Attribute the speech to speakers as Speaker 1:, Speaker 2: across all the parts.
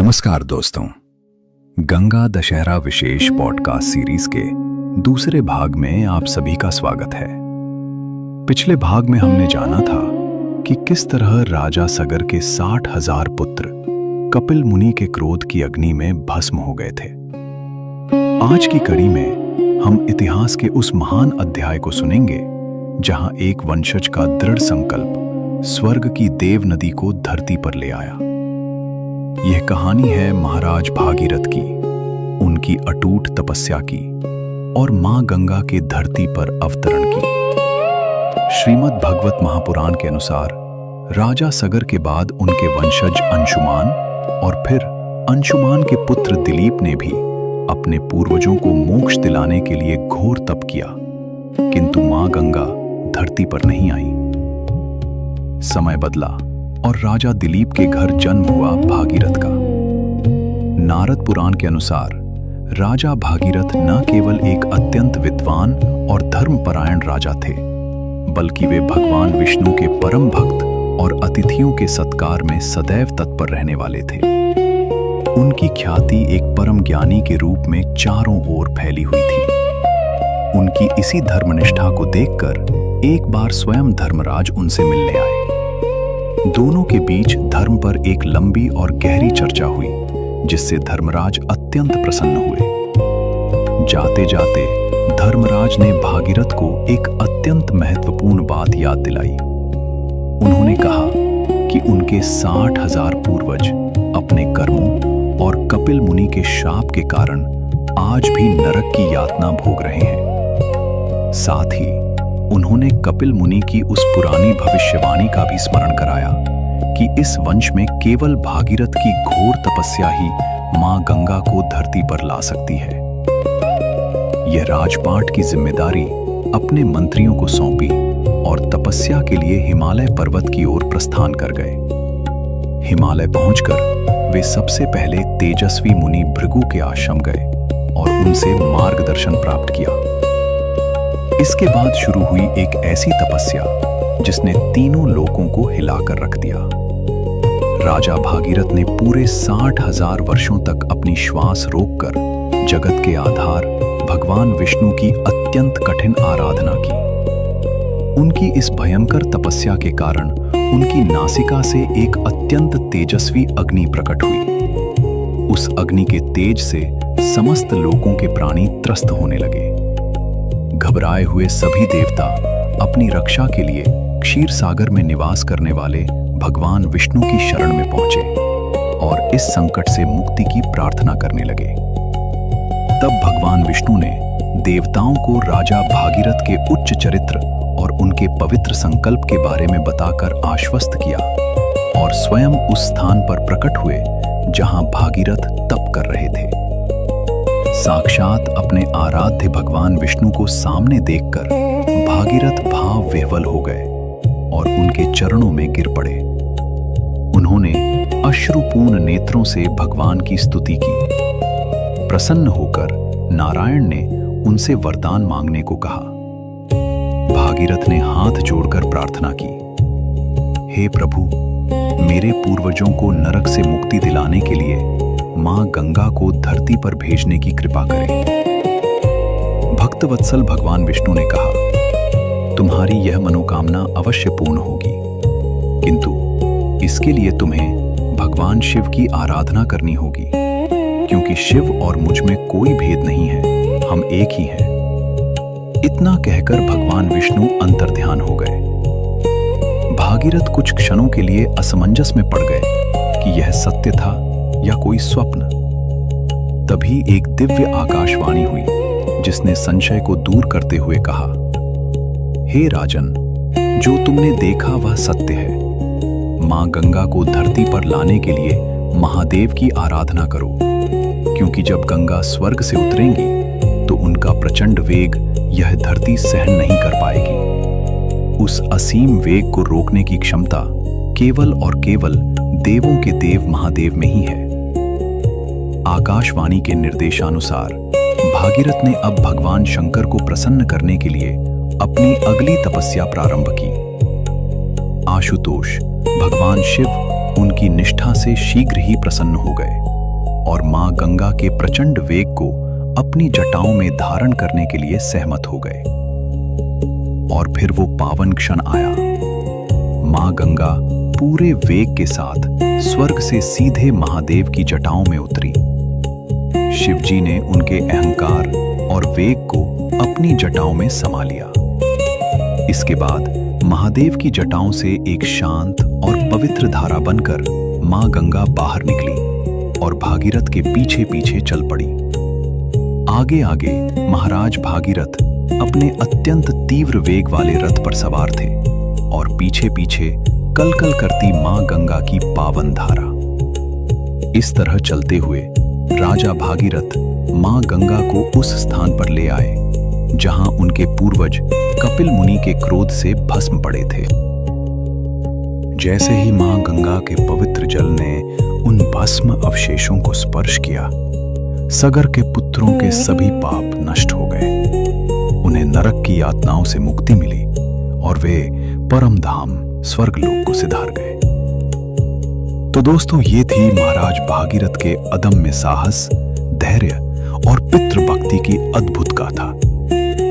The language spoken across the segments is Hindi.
Speaker 1: नमस्कार दोस्तों, गंगा दशहरा विशेष पॉडकास्ट सीरीज के दूसरे भाग में आप सभी का स्वागत है। पिछले भाग में हमने जाना था कि किस तरह राजा सगर के 60,000 पुत्र कपिल मुनि के क्रोध की अग्नि में भस्म हो गए थे। आज की कड़ी में हम इतिहास के उस महान अध्याय को सुनेंगे जहां एक वंशज का दृढ़ संकल्प स्वर्ग की देव नदी को धरती पर ले आया। यह कहानी है महाराज भागीरथ की, उनकी अटूट तपस्या की और मां गंगा के धरती पर अवतरण की। श्रीमद् भगवत महापुराण के अनुसार राजा सगर के बाद उनके वंशज अंशुमान और फिर अंशुमान के पुत्र दिलीप ने भी अपने पूर्वजों को मोक्ष दिलाने के लिए घोर तप किया, किंतु मां गंगा धरती पर नहीं आई। समय बदला और राजा दिलीप के घर जन्म हुआ भागीरथ का। नारद पुराण के अनुसार राजा भागीरथ न केवल एक अत्यंत विद्वान और धर्मपरायण राजा थे, बल्कि वे भगवान विष्णु के परम भक्त और अतिथियों के सत्कार में सदैव तत्पर रहने वाले थे। उनकी ख्याति एक परम ज्ञानी के रूप में चारों ओर फैली हुई थी। उनकी इसी धर्मनिष्ठा को देखकर एक बार स्वयं धर्मराज उनसे मिलने आए। दोनों के बीच धर्म पर एक लंबी और गहरी चर्चा हुई, जिससे धर्मराज अत्यंत प्रसन्न हुए। जाते जाते धर्मराज ने भागीरथ को एक अत्यंत महत्वपूर्ण बात याद दिलाई। उन्होंने कहा कि उनके 60,000 पूर्वज अपने कर्मों और कपिल मुनि के शाप के कारण आज भी नरक की यातना भोग रहे हैं। साथ ही उन्होंने कपिल मुनि की उस पुरानी भविष्यवाणी का भी स्मरण कराया कि इस वंश में केवल भागीरथ की घोर तपस्या ही मां गंगा को धरती पर ला सकती है। यह राजपाट की जिम्मेदारी अपने मंत्रियों को सौंपी और तपस्या के लिए हिमालय पर्वत की ओर प्रस्थान कर गए। हिमालय पहुंचकर वे सबसे पहले तेजस्वी मुनि भृगु के आश्रम गए और उनसे मार्गदर्शन प्राप्त किया। इसके बाद शुरू हुई एक ऐसी तपस्या जिसने तीनों लोकों को हिलाकर रख दिया। राजा भागीरथ ने पूरे 60,000 वर्षों तक अपनी श्वास रोककर जगत के आधार भगवान विष्णु की अत्यंत कठिन आराधना की। उनकी इस भयंकर तपस्या के कारण उनकी नासिका से एक अत्यंत तेजस्वी अग्नि प्रकट हुई। उस अग्नि के तेज से समस्त लोकों के प्राणी त्रस्त होने लगे। घबराए हुए सभी देवता अपनी रक्षा के लिए क्षीर सागर में निवास करने वाले भगवान विष्णु की शरण में पहुंचे और इस संकट से मुक्ति की प्रार्थना करने लगे। तब भगवान विष्णु ने देवताओं को राजा भागीरथ के उच्च चरित्र और उनके पवित्र संकल्प के बारे में बताकर आश्वस्त किया और स्वयं उस स्थान पर प्रकट हुए जहां भागीरथ तप कर रहे थे। साक्षात अपने आराध्य भगवान विष्णु को सामने देखकर भागीरथ भाव विह्वल हो गए और उनके चरणों में गिर पड़े। उन्होंने अश्रुपूर्ण नेत्रों से भगवान की स्तुति की। प्रसन्न होकर नारायण ने उनसे वरदान मांगने को कहा। भागीरथ ने हाथ जोड़कर प्रार्थना की, हे प्रभु, मेरे पूर्वजों को नरक से मुक्ति दिलाने के लिए मां गंगा को धरती पर भेजने की कृपा करें। भक्तवत्सल भगवान विष्णु ने कहा, तुम्हारी यह मनोकामना अवश्य पूर्ण होगी, किंतु इसके लिए तुम्हें भगवान शिव की आराधना करनी होगी, क्योंकि शिव और मुझ में कोई भेद नहीं है, हम एक ही हैं। इतना कहकर भगवान विष्णु अंतर्ध्यान हो गए। भागीरथ कुछ क्षणों के लिए असमंजस में पड़ गए कि यह सत्य था या कोई स्वप्न। तभी एक दिव्य आकाशवाणी हुई जिसने संशय को दूर करते हुए कहा, हे राजन, जो तुमने देखा वह सत्य है। मां गंगा को धरती पर लाने के लिए महादेव की आराधना करो, क्योंकि जब गंगा स्वर्ग से उतरेंगी तो उनका प्रचंड वेग यह धरती सहन नहीं कर पाएगी। उस असीम वेग को रोकने की क्षमता केवल और केवल देवों के देव महादेव में ही है। आकाशवाणी के निर्देशानुसार भागीरथ ने अब भगवान शंकर को प्रसन्न करने के लिए अपनी अगली तपस्या प्रारंभ की। आशुतोष, भगवान शिव उनकी निष्ठा से शीघ्र ही प्रसन्न हो गए और मां गंगा के प्रचंड वेग को अपनी जटाओं में धारण करने के लिए सहमत हो गए। और फिर वो पावन क्षण आया। मां गंगा पूरे वेग के साथ स्वर्ग से सीधे महादेव की जटाओं में उतरी। शिवजी ने उनके अहंकार और वेग को अपनी जटाओं में समा लिया। इसके बाद महादेव की जटाओं से एक शांत और पवित्र धारा बनकर मां गंगा बाहर निकली और भागीरथ के पीछे पीछे चल पड़ी। आगे आगे महाराज भागीरथ अपने अत्यंत तीव्र वेग वाले रथ पर सवार थे और पीछे पीछे कलकल करती मां गंगा की पावन धारा। इस तरह चलते हुए राजा भागीरथ मां गंगा को उस स्थान पर ले आए जहां उनके पूर्वज कपिल मुनि के क्रोध से भस्म पड़े थे। जैसे ही मां गंगा के पवित्र जल ने उन भस्म अवशेषों को स्पर्श किया, सगर के पुत्रों के सभी पाप नष्ट हो गए। उन्हें नरक की यातनाओं से मुक्ति मिली और वे परम धाम स्वर्गलोक को सिधार गए। तो दोस्तों, ये थी महाराज भागीरथ के अदम्य साहस, धैर्य और पितृभक्ति की अद्भुत गाथा,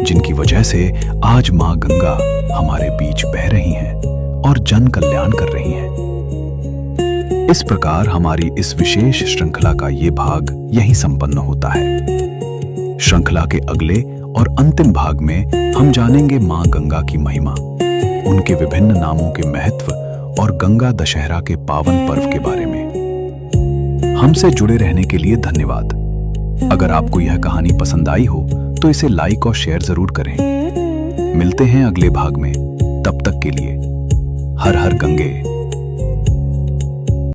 Speaker 1: जिनकी वजह से आज मां गंगा हमारे बीच बह रही हैं और जन कल्याण कर रही हैं। इस प्रकार हमारी इस विशेष श्रृंखला का ये भाग यहीं संपन्न होता है। श्रृंखला के अगले और अंतिम भाग में हम जानेंगे मां गंगा की महिमा, उनके विभिन्न नामों के महत्व और गंगा दशहरा के पावन पर्व के बारे में। हमसे जुड़े रहने के लिए धन्यवाद। अगर आपको यह कहानी पसंद आई हो तो इसे लाइक और शेयर जरूर करें। मिलते हैं अगले भाग में। तब तक के लिए हर हर गंगे।